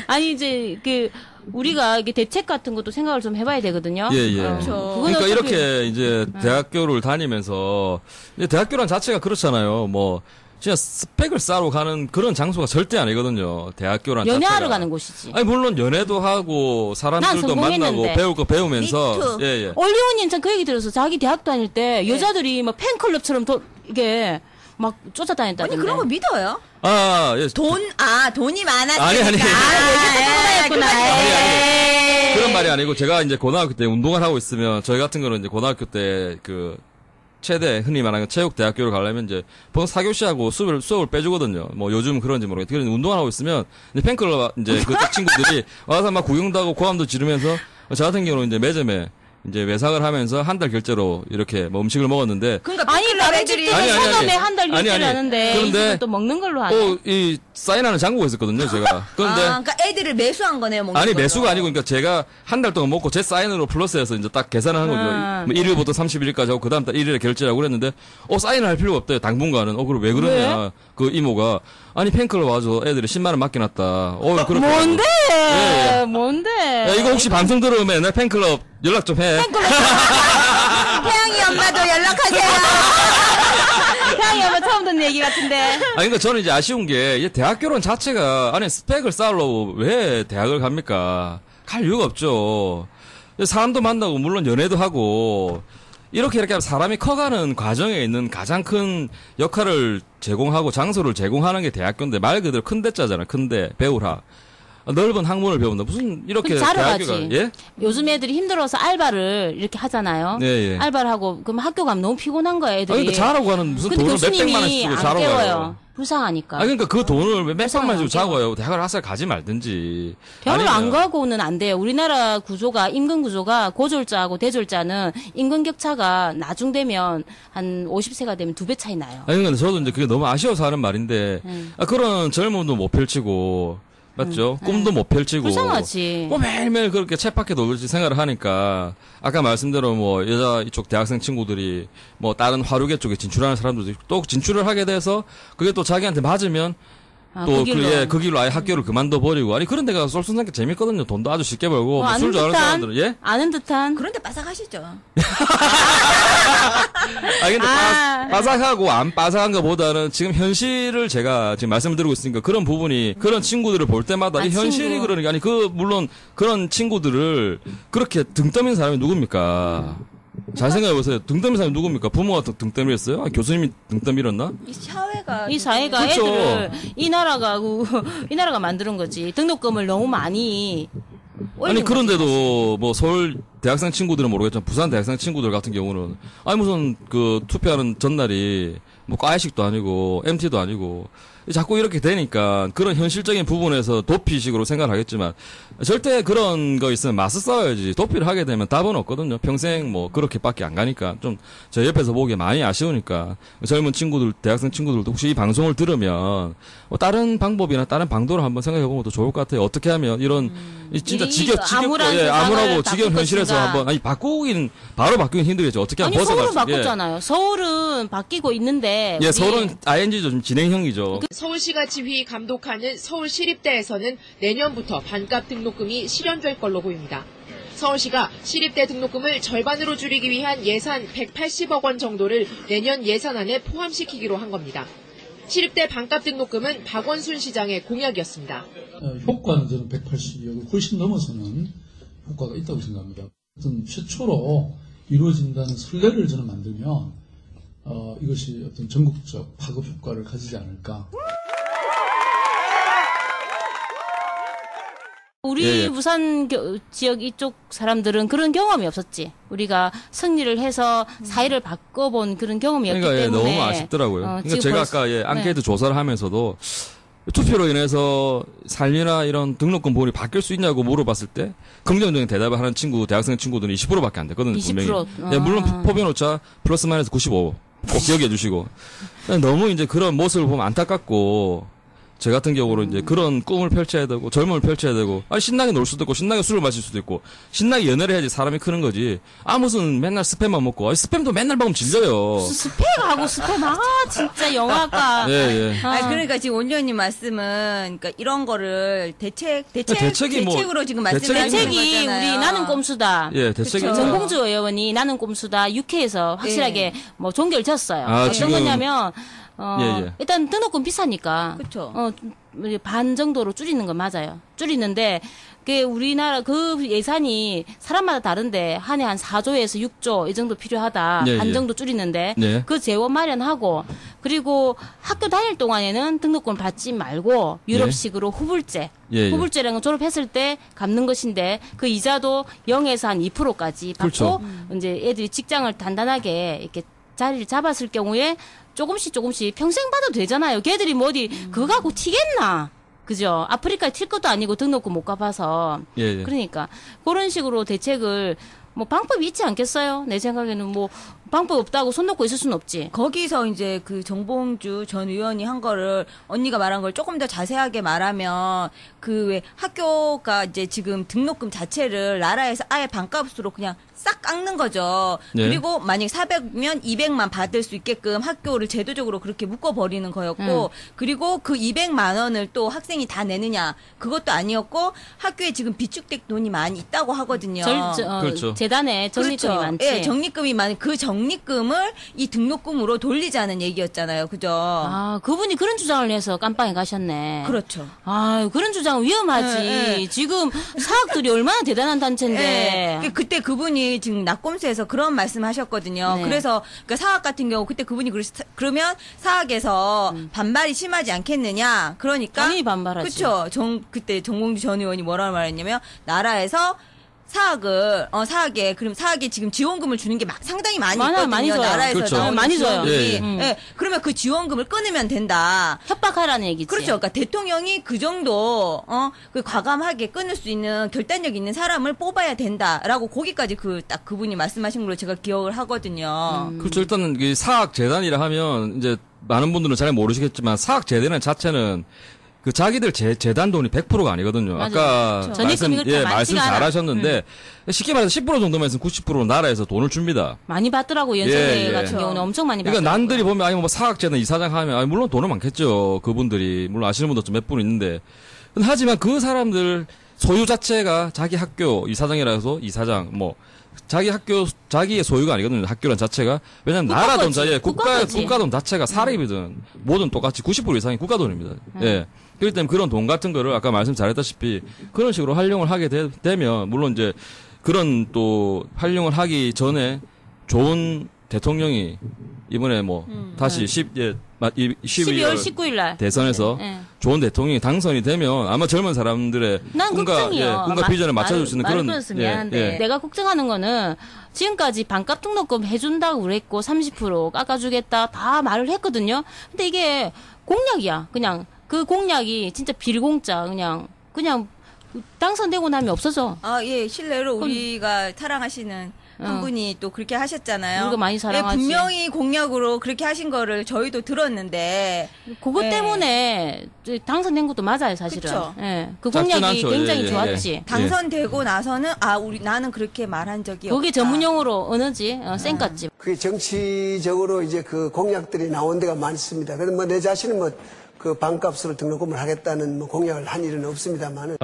아니 이제 그 우리가 이게 대책 같은 것도 생각을 좀 해봐야 되거든요. 예. 그렇죠. 그러니까 이렇게 이제 대학교를 다니면서 이제 대학교란 자체가 그렇잖아요. 뭐 진짜 스펙을 쌓으러 가는 그런 장소가 절대 아니거든요. 대학교란 연애하러 자체가. 가는 곳이지. 아니 물론 연애도 하고 사람들도 만나고 성공했는데. 배울 거 배우면서 미투. 예. 올리원님 참 그 얘기 들어서 자기 대학 다닐 때 여자들이 막 팬클럽처럼 이게 막 쫓아다녔다던데. 아니 그런 거 믿어요? 예. 돈이 많았으니까. 아니. 아니. 그런 말이 아니고 제가 이제 고등학교 때 운동을 하고 있으면 저희 같은 거는 이제 고등학교 때 그 최대 흔히 말하는 체육대학교를 가려면 이제 보통 4교시하고 수업을 빼주거든요. 뭐 요즘 그런지 모르겠어요. 그래서 운동을 하고 있으면 이제 팬클럽 이제 그 친구들이 와서 막 구경도 하고 고함도 지르면서 저 같은 경우는 이제 매점에 이제 외상을 하면서 한 달 결제로 이렇게 뭐 음식을 먹었는데 그러니까 아니 다른 집들은 아니. 서점에 한 달 결제를 아니. 하는데 이 집은 또 먹는 걸로 하네. 이 사인하는 장고가 있었거든요, 제가. 그런데 그러니까 애들을 매수한 거네요, 먹는 아니 걸로. 매수가 아니고 그러니까 제가 한 달 동안 먹고 제 사인으로 플러스해서 이제 딱 계산을 한 거죠. 뭐 1일부터 31일까지 하고 그다음 달 1일에 결제하고 그랬는데 사인을 할 필요가 없대요. 당분간은. 그럼 왜 그러냐? 그 이모가 아니 팬클럽 와서 애들이 10만 원 맡겨놨다. 그렇게 뭔데? 예. 뭔데? 야, 이거 혹시 방송 들으면 맨날 팬클럽 연락 좀 해. 태양이 엄마도 연락하세요. 태양이 엄마 처음 듣는 얘기 같은데. 그러니까 저는 이제 아쉬운 게 이제 대학교론 자체가 안에 스펙을 쌓으려고 왜 대학을 갑니까? 갈 이유가 없죠. 사람도 만나고 물론 연애도 하고 이렇게 하면 사람이 커가는 과정에 있는 가장 큰 역할을 제공하고 장소를 제공하는 게 대학교인데 말 그대로 큰 대자잖아요. 큰데 배우라. 넓은 학문을 배운다. 무슨 이렇게 자러 대학교가 가지. 예? 요즘 애들이 힘들어서 알바를 이렇게 하잖아요. 네, 예. 알바를 하고 그럼 학교 가면 너무 피곤한 거야 애들이. 그러니까 자라고 하는 무슨 근데 돈을 몇백만 원씩 교수님이 주고 안 자라고 깨워요. 가요. 불쌍하니까. 그러니까 그 돈을 몇백만 원 주고 안 자고 가요. 대학을 학살 가지 말든지. 대학을 아니면- 안 가고는 안 돼요. 우리나라 구조가 임금 구조가 고졸자하고 대졸자는 임금 격차가 나중 되면 한 50세가 되면 2배 차이 나요. 아니 근데 저도 이제 그게 너무 아쉬워서 하는 말인데 그런 젊음도 못 펼치고 맞죠? 꿈도 못 펼치고 불쌍하지. 뭐 매일매일 그렇게 책 밖에 놀지 생활을 하니까 아까 말씀대로 뭐 여자 이쪽 대학생 친구들이 뭐 다른 화류계 쪽에 진출하는 사람들도 있고 또 진출을 하게 돼서 그게 또 자기한테 맞으면 또 그 길로 아예 학교를 그만둬 버리고 아니 그런 데가 쏠쏠하게 재밌거든요. 돈도 아주 쉽게 벌고 뭐 아는 술 좋아하는 듯한 사람들은 예? 아는 듯한 그런데 빠삭하시죠. 아 근데 빠삭하고 안 빠삭한 것보다는 지금 현실을 제가 지금 말씀을 드리고 있으니까 그런 부분이 그런 친구들을 볼 때마다 이 현실이 친구. 그러니까 아니 물론 그런 친구들을 그렇게 등 떠민 사람이 누굽니까? 잘 생각해 보세요. 등 떠민 사람이 누굽니까? 부모가 등 떠밀었어요? 교수님이 등 떠밀었나? 이 사회가 이 사회가 그렇죠. 애들을 이 나라가 만드는 거지. 등록금을 너무 많이 아니 올린 거지. 그런데도 뭐 서울 대학생 친구들은 모르겠지만 부산 대학생 친구들 같은 경우는 아니 무슨 그 투표하는 전날이 뭐 과외식도 아니고 MT도 아니고 자꾸 이렇게 되니까 그런 현실적인 부분에서 도피식으로 생각을 하겠지만 절대 그런 거 있으면 맞서 싸워야지. 도피를 하게 되면 답은 없거든요. 평생 뭐 그렇게밖에 안 가니까 좀 저 옆에서 보기에 많이 아쉬우니까 젊은 친구들 대학생 친구들도 혹시 이 방송을 들으면 뭐 다른 방법이나 다른 방도를 한번 생각해 보면 더 좋을 것 같아요. 어떻게 하면 이런 이 진짜 지겹고 암울한 세상을 암울하고 지겨운 바꿀 현실에서 것인가. 한번 바로 바꾸긴 힘들겠죠. 어떻게 하면 아니 서울은 벗어날 수 예. 바꿨잖아요. 서울은 바뀌고 있는데 예, 우리 서울은 ING죠. 좀 진행형이죠. 서울시가 지휘 감독하는 서울시립대에서는 내년부터 반값 등록금이 실현될 걸로 보입니다. 서울시가 시립대 등록금을 절반으로 줄이기 위한 예산 180억 원 정도를 내년 예산안에 포함시키기로 한 겁니다. 시립대 반값 등록금은 박원순 시장의 공약이었습니다. 효과는 저는 180억을 훨씬 넘어서는 효과가 있다고 생각합니다. 어떤 최초로 이루어진다는 선례를 저는 만들면 이것이 어떤 전국적 파급 효과를 가지지 않을까. 우리 부산 지역 이쪽 사람들은 그런 경험이 없었지. 우리가 승리를 해서 사회를 바꿔본 그런 경험이 없기 그러니까 때문에 너무 아쉽더라고요. 그러니까 지금 제가 벌써- 아까 앙케이트 네. 조사를 하면서도 투표로 인해서 삶이나 이런 등록금 부분이 바뀔 수 있냐고 물어봤을 때 긍정적인 대답을 하는 대학생 친구들은 20%밖에 안 됐거든요. 20%. 분명히. 예, 물론 포변오차 플러스 마이너스 95. 꼭 기억해 주시고. 너무 이제 그런 모습을 보면 안타깝고 저 같은 경우는 이제 그런 꿈을 펼쳐야 되고 젊음을 펼쳐야 되고 아니 신나게 놀 수도 있고 신나게 술을 마실 수도 있고 신나게 연애를 해야지 사람이 크는 거지. 무슨 맨날 스팸만 먹고 아니, 스팸도 맨날 먹으면 질려요. 스펙하고 스펙 진짜 영화가 예, 예. 그러니까 지금 원장님 말씀은 그러니까 이런 거를 대책으로 지금 말씀하시는 대책이 거잖아요. 우리 나는 꼼수다. 예, 대책이 그쵸. 정봉주 의원이 나는 꼼수다 6회에서 확실하게 뭐 종결 졌어요. 아, 어떤 지금- 거냐면 예. 일단 등록금 비싸니까 그쵸. 반 정도로 줄이는 건 맞아요. 줄이는데 그 우리나라 그 예산이 사람마다 다른데 한 해 한 4조에서 6조 이 정도 필요하다. 예, 반 예. 정도 줄이는데 네. 그 재원 마련하고 그리고 학교 다닐 동안에는 등록금 받지 말고 유럽식으로 후불제. 예, 예. 후불제라는 건 졸업했을 때 갚는 것인데 그 이자도 0에서 한 2%까지 받고 그렇죠. 이제 애들이 직장을 단단하게 이렇게 자리를 잡았을 경우에 조금씩 평생 받아도 되잖아요. 걔들이 뭐 어디 그거 갖고 튀겠나? 그죠? 아프리카에 튈 것도 아니고 등록금 못 갚아서. 예, 예. 그러니까 그런 식으로 대책을 뭐 방법이 있지 않겠어요? 내 생각에는 뭐 방법 없다고 손 놓고 있을 수는 없지. 거기서 이제 그 정봉주 전 의원이 한 거를 언니가 말한 걸 조금 더 자세하게 말하면 그 왜 학교가 이제 지금 등록금 자체를 나라에서 아예 반값으로 그냥 싹 깎는 거죠. 네. 그리고 만약 400면 200만 받을 수 있게끔 학교를 제도적으로 그렇게 묶어버리는 거였고 그리고 그 200만 원을 또 학생이 다 내느냐 그것도 아니었고 학교에 지금 비축된 돈이 많이 있다고 하거든요. 그렇죠. 재단에 적립금이 그렇죠. 많지. 예, 적립금이 많은 그 적립 적립금을 이 등록금으로 돌리자는 얘기였잖아요. 그죠? 아, 그분이 그런 주장을 해서 깜빵에 가셨네. 그렇죠. 아, 그런 주장은 위험하지. 네. 지금 사학들이 얼마나 대단한 단체인데. 네. 그때 그분이 지금 낙검수에서 그런 말씀하셨거든요. 네. 그래서 그러니까 사학 같은 경우 그때 그분이 그러면 사학에서 반발이 심하지 않겠느냐. 그러니까 당연히 반발하지. 그렇죠. 그때 정봉주 전 의원이 뭐라고 말했냐면 나라에서 사학에 그럼 사학에 지금 지원금을 주는 게 상당히 많이 있거든요. 많이 줘요. 나라에서 그렇죠. 나오는 많이 줘요. 지원금이. 예, 예. 그러면 그 지원금을 끊으면 된다. 협박하라는 얘기지. 그렇죠. 그러니까 대통령이 그 정도 그 과감하게 끊을 수 있는 결단력 있는 사람을 뽑아야 된다라고 거기까지 딱 그분이 말씀하신 걸로 제가 기억을 하거든요. 그렇죠. 일단은 이 사학재단이라 하면 이제 많은 분들은 잘 모르시겠지만 사학재단 자체는 그 자기들 재단 돈이 100%가 아니거든요. 맞아요. 아까 그렇죠. 말씀 전입금이 그렇게 말씀 많지가 않아. 잘하셨는데 쉽게 말해서 10% 정도면 90% 나라에서 돈을 줍니다. 많이 받더라고 연세대 예. 같은 경우는 엄청 많이 그러니까 받더라고요. 남들이 보면 아니 뭐 사학재단 이사장 하면 아니 물론 돈은 많겠죠. 그분들이 물론 아시는 분도 몇 분 있는데 하지만 그 사람들 소유 자체가 자기 학교 이사장이라 해서 이사장 뭐 자기 학교 자기의 소유가 아니거든요. 학교란 자체가 왜냐하면 나라 돈 자체 국가 돈 자체가 사립이든 뭐든 똑같이 90% 이상이 국가 돈입니다. 예. 그렇기 때문에 그런 돈 같은 거를 아까 말씀 잘했다시피 그런 식으로 활용을 하게 되면 물론 이제 그런 또 활용을 하기 전에 좋은 대통령이 이번에 뭐 다시 12월 19일 날 대선에서 네. 좋은 대통령이 당선이 되면 아마 젊은 사람들의 난 걱정이요. 꿈과 비전을 맞춰줄 수 있는 그런 끊어서 미안한데 내가 걱정하는 거는 지금까지 반값 등록금 해준다고 그랬고 30% 깎아주겠다 다 말을 했거든요. 근데 이게 공약이야. 그냥 그 공약이 진짜 빌공짜 그냥 당선되고 나면 없어져. 아, 예, 실례로 우리가 사랑하시는 한 분이 또 그렇게 하셨잖아요. 우리가 많이 사랑하지. 예, 분명히 공약으로 그렇게 하신 거를 저희도 들었는데. 그것 예. 때문에 당선된 것도 맞아요, 사실은. 그쵸. 예. 그 작진 공약이 않죠. 굉장히 예, 예, 좋았지. 예. 당선되고 나서는 나는 그렇게 말한 적이 없다. 거기 전문용어로 언어지, 쌩깠지. 그게 정치적으로 이제 그 공약들이 나온 데가 많습니다. 그래서 뭐 내 자신은 뭐 그 반값으로 등록금을 하겠다는 뭐 공약을 한 일은 없습니다만은.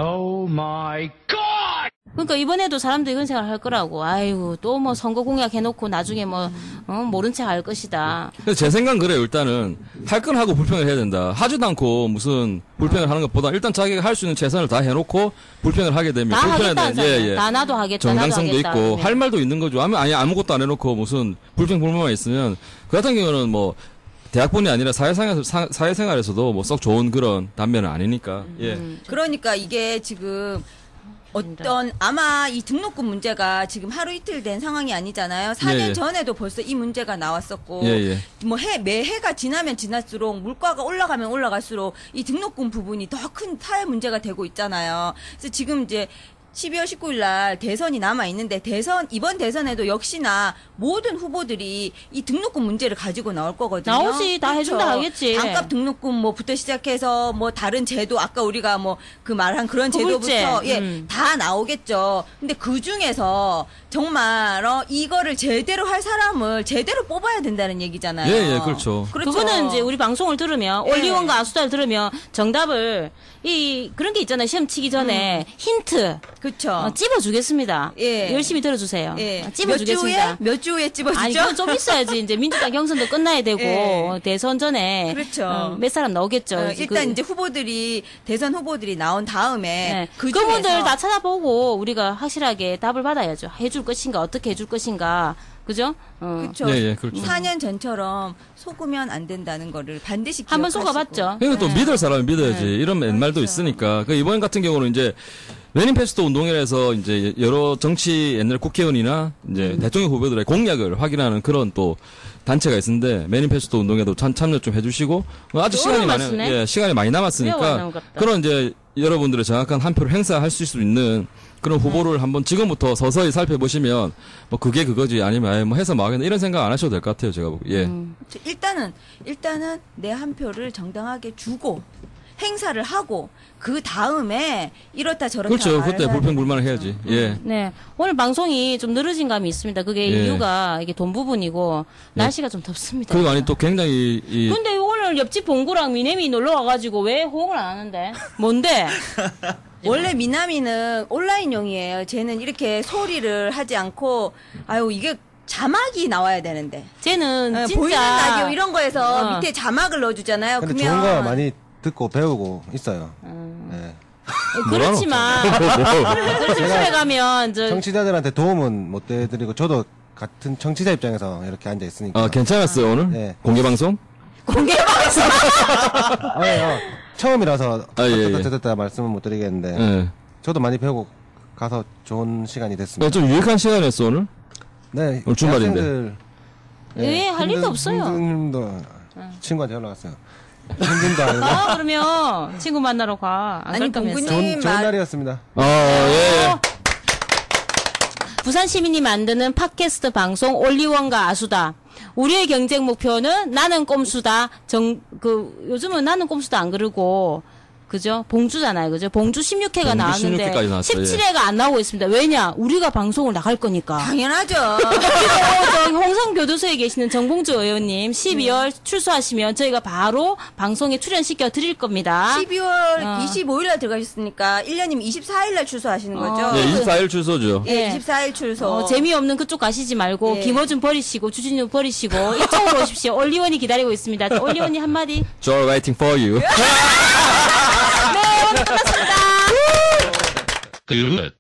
그러니까 이번에도 사람들이 그런 생각을 할 거라고. 아이고, 또 뭐 선거 공약 해놓고 나중에 모른 체 할 것이다. 그래서 제 생각은 그래요. 일단은 할 건 하고 불평을 해야 된다. 하지도 않고 무슨 불평을 하는 것보다 일단 자기가 할 수 있는 최선을 다 해놓고 불평을 하게 되면 다 불평에 하겠다는 대한 사람. 다 나도 하겠다. 정당성도 나도 하겠다. 있고 네. 할 말도 있는 거죠. 아니 아무것도 안 해놓고 무슨 불평 불만만 있으면 그 같은 경우는 뭐 대학뿐이 아니라 사회생활에서도 뭐 썩 좋은 그런 단면은 아니니까. 예. 그러니까 이게 지금 아마 이 등록금 문제가 지금 하루 이틀 된 상황이 아니잖아요. 4년 예, 예. 전에도 벌써 이 문제가 나왔었고, 예, 예. 뭐 매해가 지나면 지날수록 물가가 올라가면 올라갈수록 이 등록금 부분이 더 큰 사회 문제가 되고 있잖아요. 그래서 지금 이제 12월 19일 날 대선이 남아 있는데 이번 대선에도 역시나 모든 후보들이 이 등록금 문제를 가지고 나올 거거든요. 나오지. 다 해준다 하겠지. 반값 등록금 뭐부터 시작해서 뭐 다른 제도 아까 우리가 뭐 그 말한 그런 후불제. 제도부터 다 나오겠죠. 근데 그 중에서 정말 이거를 제대로 할 사람을 제대로 뽑아야 된다는 얘기잖아요. 예, 예, 그렇죠. 그거는 이제 우리 방송을 들으면 예. 올리원과 아수다를 들으면 정답을 그런 게 있잖아요. 시험 치기 전에 힌트 그렇죠. 찝어주겠습니다. 예. 열심히 들어주세요. 예. 찝어주겠습니다. 몇 주 후에 찝어주죠? 아니, 그건 좀 있어야지. 이제 민주당 경선도 끝나야 되고, 예. 대선 전에. 그렇죠. 몇 사람 나오겠죠. 일단 이제 대선 후보들이 나온 다음에 네. 그 그분들 중에서 다 찾아보고 우리가 확실하게 답을 받아야죠. 해줄 것인가, 어떻게 해줄 것인가. 그죠? 그렇죠. 예, 예, 그렇죠. 4년 전처럼 속으면 안 된다는 거를 반드시 한번 기억하시고. 속아봤죠. 그러니까 또 믿을 사람이 믿어야지. 네. 이런 말도 있으니까. 그 이번 같은 경우는 이제 매니페스토 운동회에서 이제 여러 정치 옛날 국회의원이나 이제 대통령 후보들의 공약을 확인하는 그런 또 단체가 있는데 매니페스토 운동회도 참여 좀 해주시고 아직 시간이 많이 남았으니까 그런 이제 여러분들의 정확한 한 표를 행사할 수 있는 그런 후보를 한번 지금부터 서서히 살펴보시면 뭐 그게 그거지 아니면 뭐 해서 뭐 하겠네 이런 생각 안 하셔도 될 것 같아요 제가 보기. 예. 일단은 내 한 표를 정당하게 주고 행사를 하고 그 다음에 이렇다 저렇다 그렇죠. 말을 그때 해야 불평 되는 불만을 거죠. 해야지. 예. 네. 오늘 방송이 좀 늘어진 감이 있습니다. 그게 예. 이유가 이게 돈 부분이고 날씨가 좀 덥습니다. 그리고 아니 또 굉장히 근데 오늘 옆집 봉구랑 미남이 놀러 와가지고 왜 호응을 안 하는데? 뭔데? 원래 미남이는 온라인용이에요. 쟤는 이렇게 소리를 하지 않고 이게 자막이 나와야 되는데. 쟤는 진짜 보이는 라디오 이런 거에서 밑에 자막을 넣어주잖아요. 근데 그러면 좋은 거 많이 듣고 배우고 있어요. 네. 그렇지만 솔직히 가면 청취자들한테 도움은 못 해드리고 저도 같은 청취자 입장에서 이렇게 앉아 있으니까. 괜찮았어요 오늘? 네. 공개 방송? 공개 방송. 아니요. 처음이라서 예. 어쨌든 말씀은 못 드리겠는데 예. 저도 많이 배우고 가서 좋은 시간이 됐습니다. 좀 유익한 시간이었어 오늘? 네. 오늘 주말인데. 학생들, 예, 할 일도 없어요. 힘도 친구한테 연락 왔어요. 힘든다. 아니고. 그러면 친구 만나러 가. 안 갈 거면서. 좋은 날이었습니다. 예. 부산 시민이 만드는 팟캐스트 방송 올리원과 아수다. 우리의 경쟁 목표는 나는 꼼수다. 요즘은 나는 꼼수다 안 그러고, 그죠? 봉주잖아요. 그죠? 봉주 16회가 나왔는데 16회까지 나왔어요. 17회가 안 나오고 있습니다. 왜냐? 우리가 방송을 나갈 거니까. 당연하죠. 그리고 홍성교도소에 계시는 정봉주 의원님 12월 출소하시면 저희가 바로 방송에 출연시켜 드릴 겁니다. 12월 25일 날 들어가셨으니까 1년이면 24일 날 출소하시는 거죠? 네, 24일 출소죠. 예, 24일 출소. 재미없는 그쪽 가시지 말고 예. 김어준 버리시고 주진우 버리시고 이쪽으로 오십시오. 올리원이 기다리고 있습니다. 올리원이 한마디. Joel waiting for you. 네, 오늘 끝났습니다. 끝.